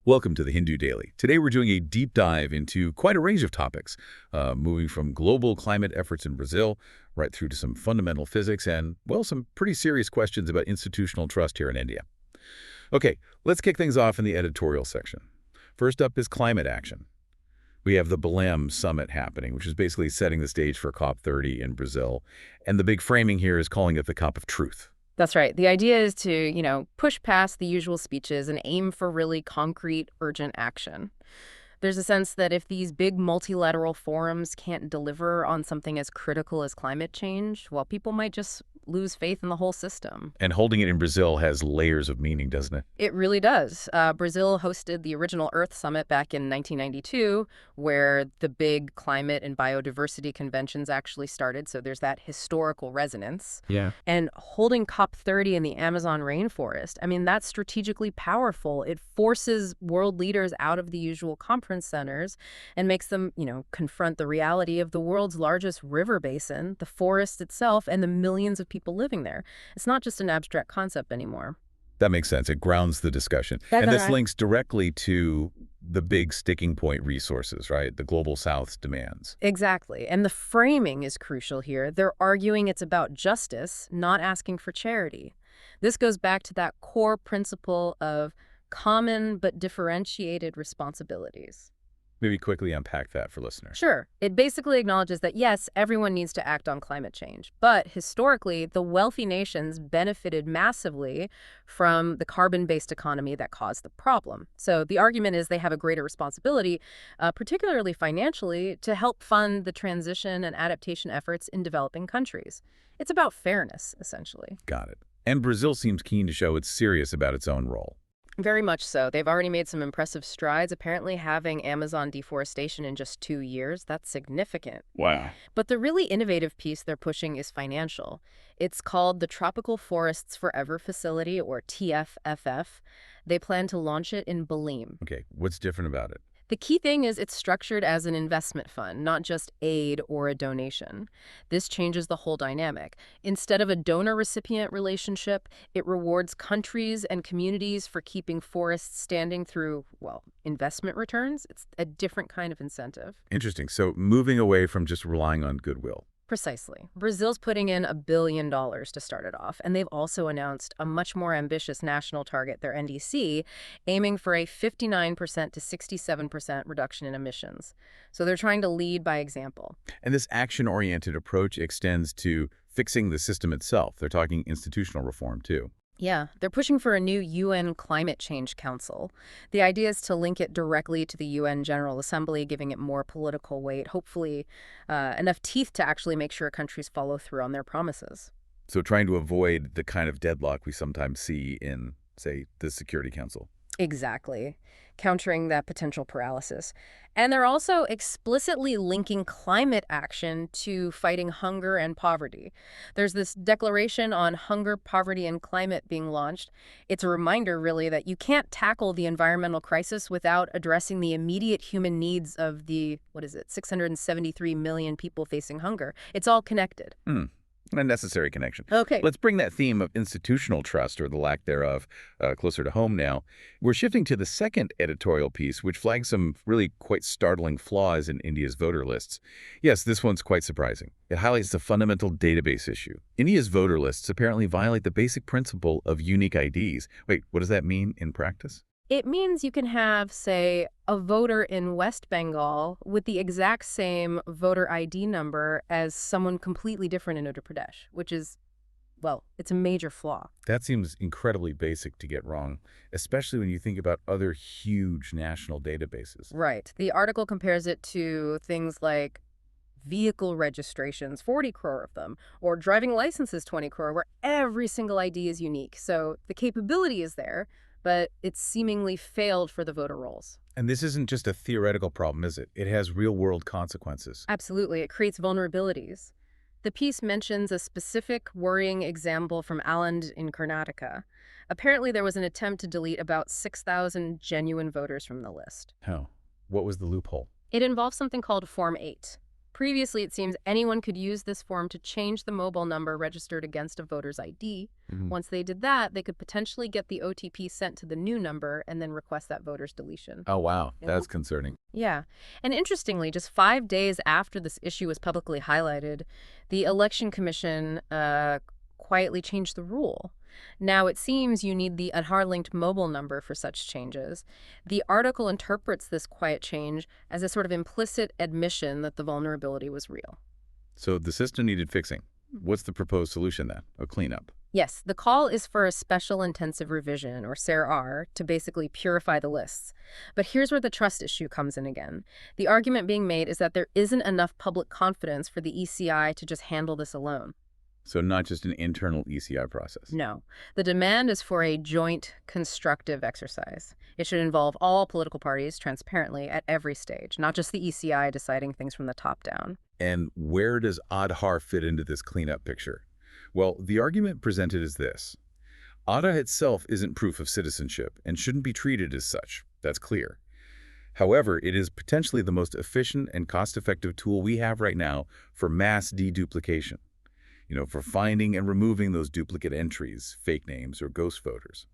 Welcome to the Hindu Daily. Today we're doing a deep dive into quite a range of topics, moving from global climate efforts in Brazil right through to some fundamental physics and, well, some pretty serious questions about institutional trust here in India. Okay, let's kick things off in the editorial section. First up is climate action. We have the BLM summit happening, which is basically setting the stage for COP30 in Brazil, and the big framing here is calling it the COP of truth. That's right. The idea is to, push past the usual speeches and aim for really concrete, urgent action. There's a sense that if these big multilateral forums can't deliver on something as critical as climate change, well, people might just lose faith in the whole system. And holding it in Brazil has layers of meaning, doesn't it? It really does. Brazil hosted the original Earth Summit back in 1992, where the big climate and biodiversity conventions actually started, so there's that historical resonance. Yeah. And holding COP30 in the Amazon rainforest, that's strategically powerful. It forces world leaders out of the usual conference centers and makes them, confront the reality of the world's largest river basin, the forest itself, and the millions of people living there. It's not just an abstract concept anymore. That makes sense. It grounds the discussion. And this links directly to the big sticking point resources, right? The Global South's demands. Exactly. And the framing is crucial here. They're arguing it's about justice, not asking for charity. This goes back to that core principle of common but differentiated responsibilities. Maybe quickly unpack that for listeners. Sure. It basically acknowledges that, yes, everyone needs to act on climate change. But historically, the wealthy nations benefited massively from the carbon-based economy that caused the problem. So the argument is they have a greater responsibility, particularly financially, to help fund the transition and adaptation efforts in developing countries. It's about fairness, essentially. Got it. And Brazil seems keen to show it's serious about its own role. Very much so. They've already made some impressive strides, apparently having Amazon deforestation in just 2 years. That's significant. Wow. But the really innovative piece they're pushing is financial. It's called the Tropical Forests Forever Facility, or TFFF. They plan to launch it in Belém. Okay, what's different about it? The key thing is it's structured as an investment fund, not just aid or a donation. This changes the whole dynamic. Instead of a donor-recipient relationship, it rewards countries and communities for keeping forests standing through, investment returns. It's a different kind of incentive. Interesting. So moving away from just relying on goodwill. Precisely. Brazil's putting in $1 billion to start it off, and they've also announced a much more ambitious national target, their NDC, aiming for a 59% to 67% reduction in emissions. So they're trying to lead by example. And this action-oriented approach extends to fixing the system itself. They're talking institutional reform, too. Yeah, they're pushing for a new UN Climate Change Council. The idea is to link it directly to the UN General Assembly, giving it more political weight, hopefully enough teeth to actually make sure countries follow through on their promises. So trying to avoid the kind of deadlock we sometimes see in, say, the Security Council. Exactly. Countering that potential paralysis. And they're also explicitly linking climate action to fighting hunger and poverty. There's this declaration on hunger, poverty, and climate being launched. It's a reminder, really, that you can't tackle the environmental crisis without addressing the immediate human needs of the, 673 million people facing hunger. It's all connected. A necessary connection. Okay. Let's bring that theme of institutional trust, or the lack thereof, closer to home now. We're shifting to the second editorial piece, which flags some really quite startling flaws in India's voter lists. Yes, this one's quite surprising. It highlights the fundamental database issue. India's voter lists apparently violate the basic principle of unique IDs. Wait, what does that mean in practice? It means you can have, say, a voter in West Bengal with the exact same voter ID number as someone completely different in Uttar Pradesh, which is, it's a major flaw. That seems incredibly basic to get wrong, especially when you think about other huge national databases. Right. The article compares it to things like vehicle registrations, 40 crore of them, or driving licenses, 20 crore, where every single ID is unique. So the capability is there, but it's seemingly failed for the voter rolls. And this isn't just a theoretical problem, is it? It has real-world consequences. Absolutely. It creates vulnerabilities. The piece mentions a specific worrying example from Aland in Karnataka. Apparently, there was an attempt to delete about 6,000 genuine voters from the list. How? What was the loophole? It involves something called Form 8. Previously, it seems anyone could use this form to change the mobile number registered against a voter's ID. Mhm. Once they did that, they could potentially get the OTP sent to the new number and then request that voter's deletion. Oh, wow. That's concerning. Yeah. And interestingly, just 5 days after this issue was publicly highlighted, the Election Commission quietly changed the rule. Now, it seems you need the Aadhaar-linked mobile number for such changes. The article interprets this quiet change as a sort of implicit admission that the vulnerability was real. So the system needed fixing. What's the proposed solution then? A cleanup. Yes, the call is for a special intensive revision, or SARE-R, to basically purify the lists. But here's where the trust issue comes in again. The argument being made is that there isn't enough public confidence for the ECI to just handle this alone. So not just an internal ECI process. No. The demand is for a joint, constructive exercise. It should involve all political parties transparently at every stage, not just the ECI deciding things from the top down. And where does Aadhaar fit into this cleanup picture? Well, the argument presented is this. Aadhaar itself isn't proof of citizenship and shouldn't be treated as such. That's clear. However, it is potentially the most efficient and cost-effective tool we have right now for mass deduplication. For finding and removing those duplicate entries, fake names, or ghost voters.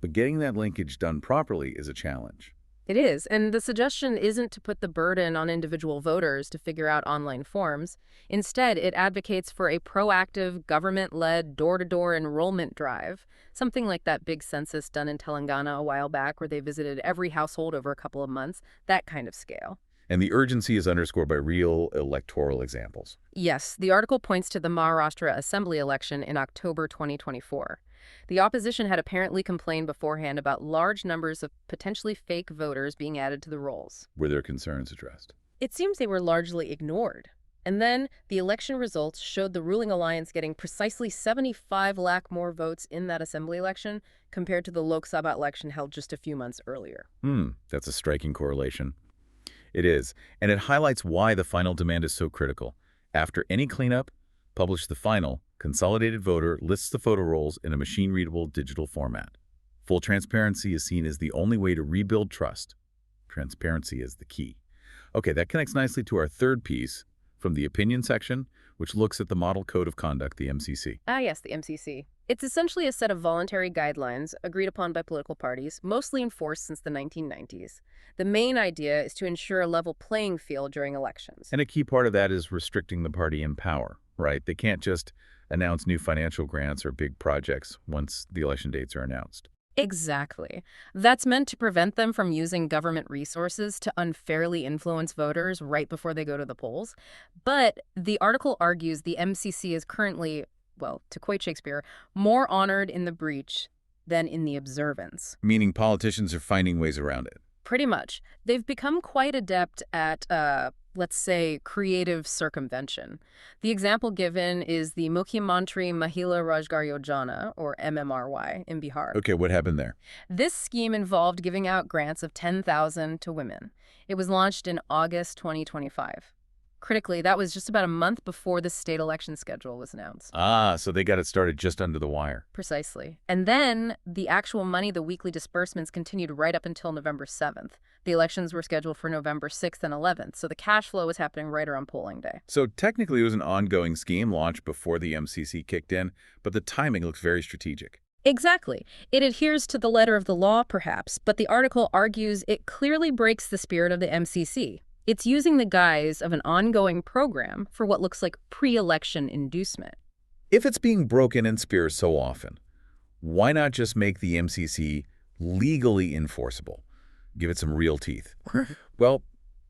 But getting that linkage done properly is a challenge. It is, and the suggestion isn't to put the burden on individual voters to figure out online forms. Instead, it advocates for a proactive, government-led, door-to-door enrollment drive, something like that big census done in Telangana a while back where they visited every household over a couple of months, that kind of scale. And the urgency is underscored by real electoral examples. Yes, the article points to the Maharashtra Assembly election in October 2024. The opposition had apparently complained beforehand about large numbers of potentially fake voters being added to the rolls. Were their concerns addressed? It seems they were largely ignored. And then the election results showed the ruling alliance getting precisely 75 lakh more votes in that assembly election compared to the Lok Sabha election held just a few months earlier. That's a striking correlation. It is, and it highlights why the final demand is so critical. After any cleanup, publish the final, consolidated voter lists the photo rolls in a machine-readable digital format. Full transparency is seen as the only way to rebuild trust. Transparency is the key. Okay, that connects nicely to our third piece from the opinion section, which looks at the Model Code of Conduct, the MCC. Ah, yes, the MCC. It's essentially a set of voluntary guidelines agreed upon by political parties, mostly enforced since the 1990s. The main idea is to ensure a level playing field during elections. And a key part of that is restricting the party in power, right? They can't just announce new financial grants or big projects once the election dates are announced. Exactly. That's meant to prevent them from using government resources to unfairly influence voters right before they go to the polls. But the article argues the MCC is currently, well, to quote Shakespeare, more honored in the breach than in the observance. Meaning politicians are finding ways around it. Pretty much. They've become quite adept at, let's say, creative circumvention. The example given is the Mukhyamantri Mahila Rojgar Yojana, or MMRY, in Bihar. Okay, what happened there? This scheme involved giving out grants of $10,000 to women. It was launched in August 2025. Critically, that was just about a month before the state election schedule was announced. Ah, so they got it started just under the wire. Precisely. And then the actual money, the weekly disbursements, continued right up until November 7th. The elections were scheduled for November 6th and 11th, so the cash flow was happening right around polling day. So technically it was an ongoing scheme launched before the MCC kicked in, but the timing looks very strategic. Exactly. It adheres to the letter of the law, perhaps, but the article argues it clearly breaks the spirit of the MCC. It's using the guise of an ongoing program for what looks like pre-election inducement. If it's being broken and speared so often, why not just make the MCC legally enforceable? Give it some real teeth. Well,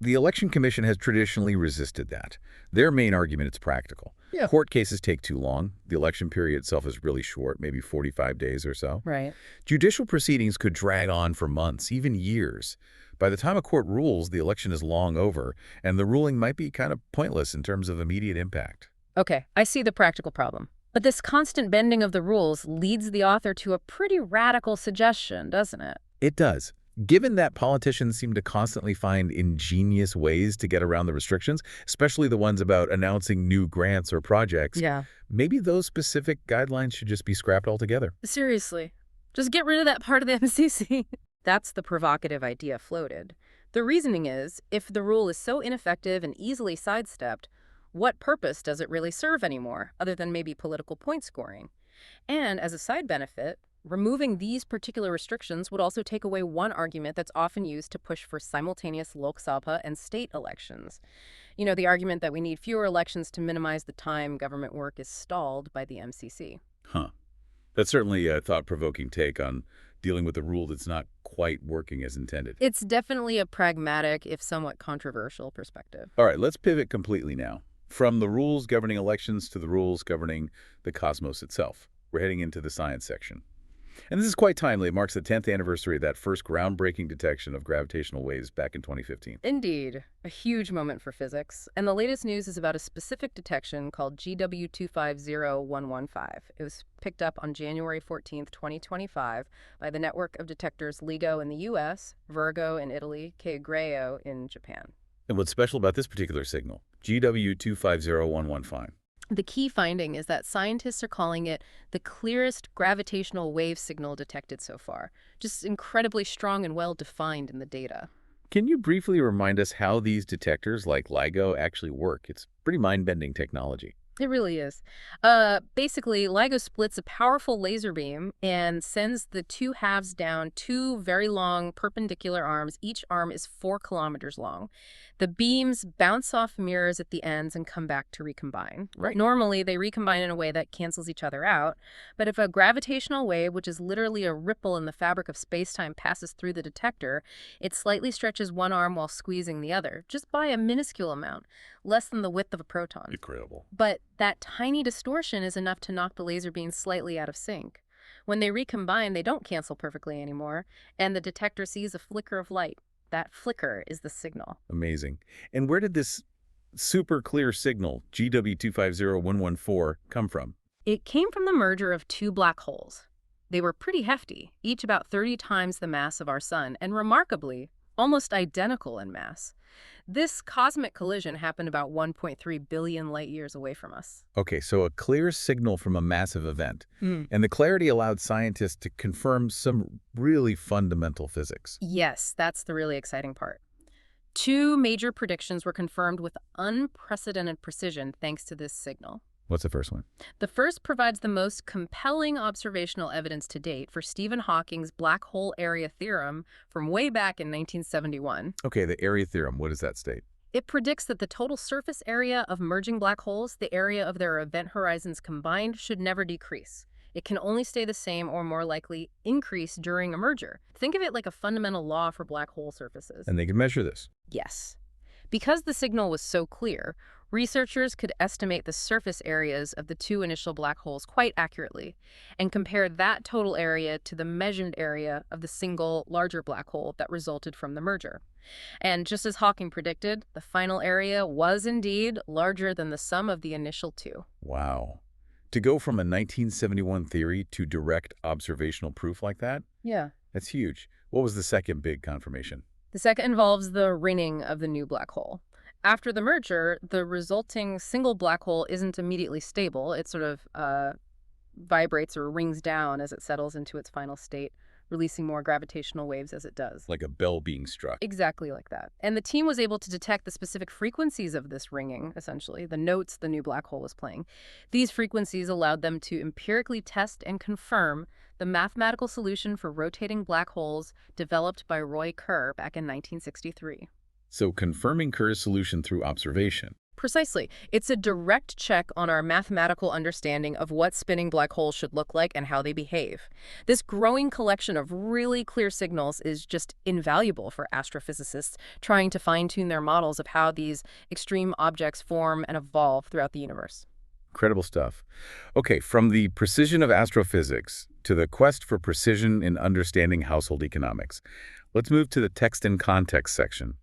the Election Commission has traditionally resisted that. Their main argument is practical. Yeah. Court cases take too long. The election period itself is really short, maybe 45 days or so. Right. Judicial proceedings could drag on for months, even years. By the time a court rules, the election is long over, and the ruling might be kind of pointless in terms of immediate impact. Okay, I see the practical problem. But this constant bending of the rules leads the author to a pretty radical suggestion, doesn't it? It does. Given that politicians seem to constantly find ingenious ways to get around the restrictions, especially the ones about announcing new grants or projects, Yeah. maybe those specific guidelines should just be scrapped altogether. Seriously. Just get rid of that part of the MCC. That's the provocative idea floated. The reasoning is, if the rule is so ineffective and easily sidestepped, what purpose does it really serve anymore, other than maybe political point scoring? And as a side benefit, removing these particular restrictions would also take away one argument that's often used to push for simultaneous Lok Sabha and state elections. The argument that we need fewer elections to minimize the time government work is stalled by the MCC. Huh. That's certainly a thought-provoking take on dealing with a rule that's not quite working as intended. It's definitely a pragmatic, if somewhat controversial, perspective. All right, let's pivot completely now. From the rules governing elections to the rules governing the cosmos itself. We're heading into the science section. And this is quite timely. It marks the 10th anniversary of that first groundbreaking detection of gravitational waves back in 2015. Indeed, a huge moment for physics. And the latest news is about a specific detection called GW250115. It was picked up on January 14th, 2025 by the network of detectors LIGO in the US, Virgo in Italy, K-GREO in Japan. And what's special about this particular signal, GW250115? The key finding is that scientists are calling it the clearest gravitational wave signal detected so far. Just incredibly strong and well-defined in the data. Can you briefly remind us how these detectors like LIGO actually work? It's pretty mind-bending technology. It really is. Basically, LIGO splits a powerful laser beam and sends the two halves down two very long perpendicular arms. Each arm is 4 kilometers long. The beams bounce off mirrors at the ends and come back to recombine. Right. Normally, they recombine in a way that cancels each other out. But if a gravitational wave, which is literally a ripple in the fabric of space-time, passes through the detector, it slightly stretches one arm while squeezing the other, just by a minuscule amount, less than the width of a proton. Incredible. But that tiny distortion is enough to knock the laser beam slightly out of sync. When they recombine, they don't cancel perfectly anymore, and the detector sees a flicker of light. That flicker is the signal. Amazing. And where did this super clear signal, GW250114, come from? It came from the merger of two black holes. They were pretty hefty, each about 30 times the mass of our sun, and remarkably, almost identical in mass. This cosmic collision happened about 1.3 billion light years away from us. Okay, so a clear signal from a massive event. And the clarity allowed scientists to confirm some really fundamental physics. Yes, that's the really exciting part. Two major predictions were confirmed with unprecedented precision thanks to this signal. What's the first one? The first provides the most compelling observational evidence to date for Stephen Hawking's black hole area theorem from way back in 1971. Okay, the area theorem, what does that state? It predicts that the total surface area of merging black holes, the area of their event horizons combined, should never decrease. It can only stay the same or more likely increase during a merger. Think of it like a fundamental law for black hole surfaces. And they can measure this. Yes. Because the signal was so clear, researchers could estimate the surface areas of the two initial black holes quite accurately and compare that total area to the measured area of the single larger black hole that resulted from the merger. And just as Hawking predicted, the final area was indeed larger than the sum of the initial two. Wow. To go from a 1971 theory to direct observational proof like that? Yeah. That's huge. What was the second big confirmation? The second involves the ringing of the new black hole. After the merger, the resulting single black hole isn't immediately stable. It sort of vibrates or rings down as it settles into its final state, releasing more gravitational waves as it does. Like a bell being struck. Exactly like that. And the team was able to detect the specific frequencies of this ringing, essentially, the notes the new black hole was playing. These frequencies allowed them to empirically test and confirm the mathematical solution for rotating black holes developed by Roy Kerr back in 1963. So confirming Kerr's solution through observation. Precisely. It's a direct check on our mathematical understanding of what spinning black holes should look like and how they behave. This growing collection of really clear signals is just invaluable for astrophysicists trying to fine-tune their models of how these extreme objects form and evolve throughout the universe. Incredible stuff. Okay, from the precision of astrophysics to the quest for precision in understanding household economics, let's move to the text and context section.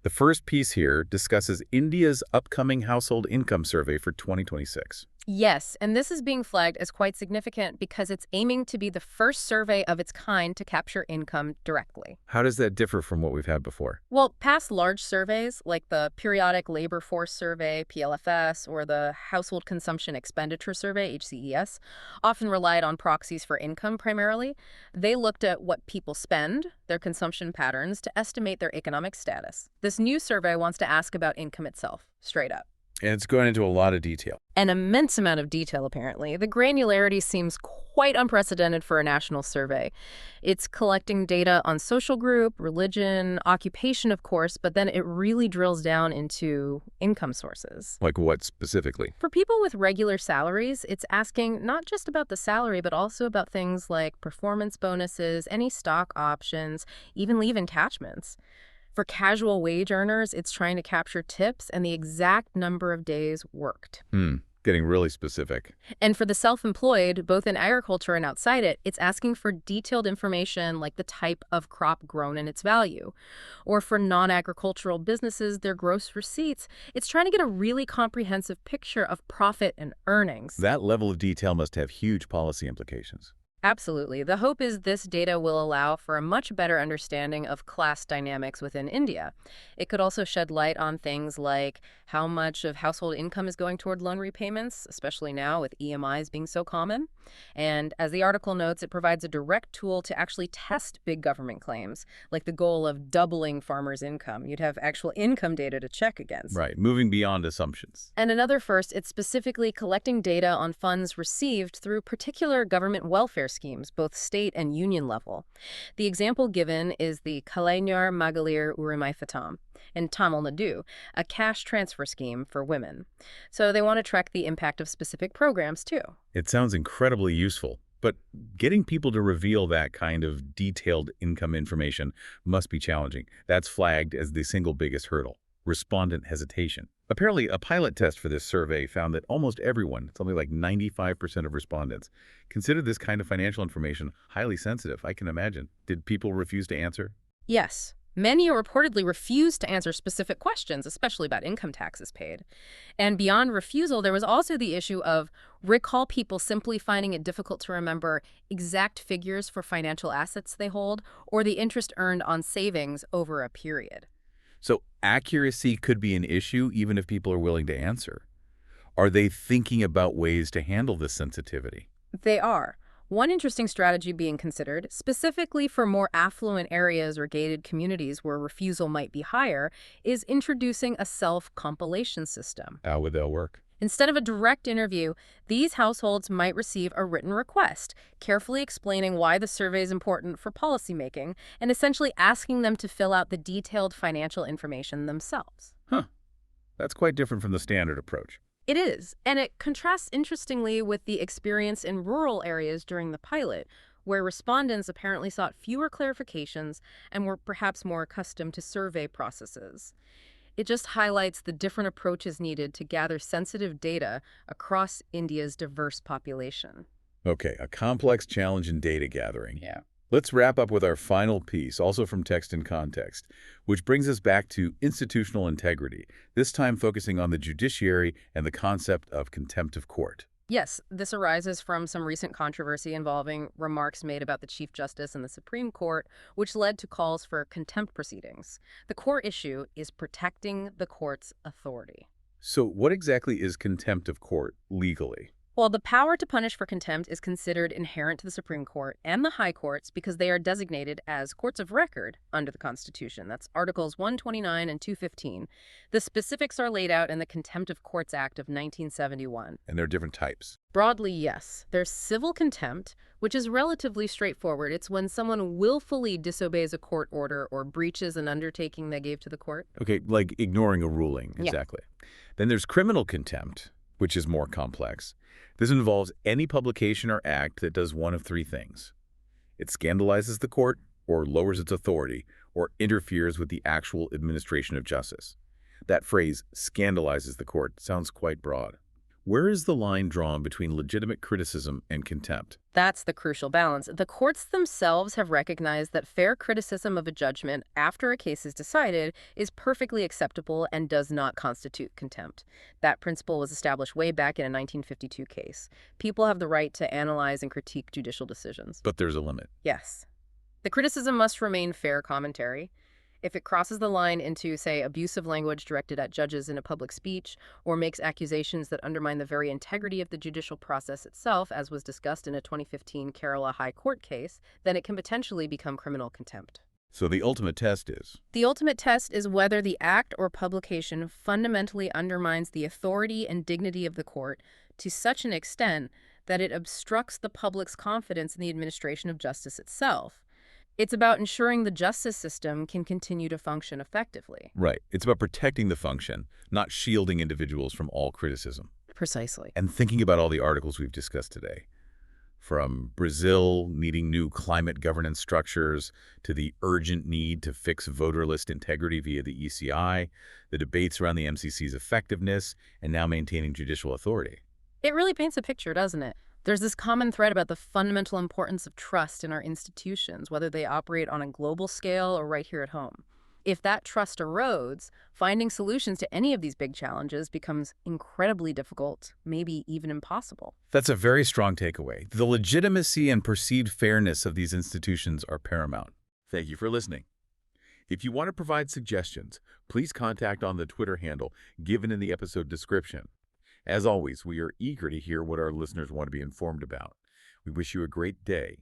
The first piece here discusses India's upcoming household income survey for 2026. Yes, and this is being flagged as quite significant because it's aiming to be the first survey of its kind to capture income directly. How does that differ from what we've had before? Well, past large surveys like the Periodic Labor Force Survey, PLFS, or the Household Consumption Expenditure Survey, HCES, often relied on proxies for income primarily. They looked at what people spend, their consumption patterns, to estimate their economic status. This new survey wants to ask about income itself, straight up. And it's going into a lot of detail. An immense amount of detail, apparently. The granularity seems quite unprecedented for a national survey. It's collecting data on social group, religion, occupation, of course, but then it really drills down into income sources. Like what specifically? For people with regular salaries, it's asking not just about the salary, but also about things like performance bonuses, any stock options, even leave encashments. For casual wage earners, it's trying to capture tips and the exact number of days worked. Getting really specific. And for the self-employed, both in agriculture and outside it, it's asking for detailed information like the type of crop grown and its value. Or for non-agricultural businesses, their gross receipts. It's trying to get a really comprehensive picture of profit and earnings. That level of detail must have huge policy implications. Absolutely. The hope is this data will allow for a much better understanding of class dynamics within India. It could also shed light on things like how much of household income is going toward loan repayments, especially now with EMIs being so common. And as the article notes, it provides a direct tool to actually test big government claims, like the goal of doubling farmers' income. You'd have actual income data to check against. Right, moving beyond assumptions. And another first, it's specifically collecting data on funds received through particular government welfare schemes, both state and union level. The example given is the Kalaignar Magalir Urimai Fatam in Tamil Nadu, a cash transfer scheme for women. So they want to track the impact of specific programs, too. It sounds incredibly useful, but getting people to reveal that kind of detailed income information must be challenging. That's flagged as the single biggest hurdle: respondent hesitation. Apparently, a pilot test for this survey found that almost everyone, something like 95% of respondents, considered this kind of financial information highly sensitive. I can imagine. Did people refuse to answer? Yes. Many reportedly refused to answer specific questions, especially about income taxes paid. And beyond refusal, there was also the issue of recall people simply finding it difficult to remember exact figures for financial assets they hold or the interest earned on savings over a period. So accuracy could be an issue even if people are willing to answer. Are they thinking about ways to handle this sensitivity? They are. One interesting strategy being considered, specifically for more affluent areas or gated communities where refusal might be higher, is introducing a self-compilation system. How would that work? Instead of a direct interview, these households might receive a written request, carefully explaining why the survey is important for policymaking and essentially asking them to fill out the detailed financial information themselves. Huh. That's quite different from the standard approach. It is, and it contrasts interestingly with the experience in rural areas during the pilot, where respondents apparently sought fewer clarifications and were perhaps more accustomed to survey processes. It just highlights the different approaches needed to gather sensitive data across India's diverse population. Okay, a complex challenge in data gathering. Yeah. Let's wrap up with our final piece, also from Text and Context, which brings us back to institutional integrity, this time focusing on the judiciary and the concept of contempt of court. Yes, this arises from some recent controversy involving remarks made about the Chief Justice in the Supreme Court, which led to calls for contempt proceedings. The core issue is protecting the court's authority. So what exactly is contempt of court legally? Well, the power to punish for contempt is considered inherent to the Supreme Court and the high courts because they are designated as courts of record under the Constitution. That's Articles 129 and 215. The specifics are laid out in the Contempt of Courts Act of 1971. And there are different types. Broadly, yes. There's civil contempt, which is relatively straightforward. It's when someone willfully disobeys a court order or breaches an undertaking they gave to the court. Okay, like ignoring a ruling, Yeah. exactly. Then there's criminal contempt, which is more complex. This involves any publication or act that does one of three things. It scandalizes the court, or lowers its authority, or interferes with the actual administration of justice. That phrase, scandalizes the court, sounds quite broad. Where is the line drawn between legitimate criticism and contempt? That's the crucial balance. The courts themselves have recognized that fair criticism of a judgment after a case is decided is perfectly acceptable and does not constitute contempt. That principle was established way back in a 1952 case. People have the right to analyze and critique judicial decisions. But there's a limit. Yes. The criticism must remain fair commentary. If it crosses the line into, say, abusive language directed at judges in a public speech, or makes accusations that undermine the very integrity of the judicial process itself, as was discussed in a 2015 Kerala High Court case, then it can potentially become criminal contempt. So the ultimate test is? The ultimate test is whether the act or publication fundamentally undermines the authority and dignity of the court to such an extent that it obstructs the public's confidence in the administration of justice itself. It's about ensuring the justice system can continue to function effectively. Right. It's about protecting the function, not shielding individuals from all criticism. Precisely. And thinking about all the articles we've discussed today, from Brazil needing new climate governance structures to the urgent need to fix voter list integrity via the ECI, the debates around the MCC's effectiveness, and now maintaining judicial authority. It really paints a picture, doesn't it? There's this common thread about the fundamental importance of trust in our institutions, whether they operate on a global scale or right here at home. If that trust erodes, finding solutions to any of these big challenges becomes incredibly difficult, maybe even impossible. That's a very strong takeaway. The legitimacy and perceived fairness of these institutions are paramount. Thank you for listening. If you want to provide suggestions, please contact on the Twitter handle given in the episode description. As always, we are eager to hear what our listeners want to be informed about. We wish you a great day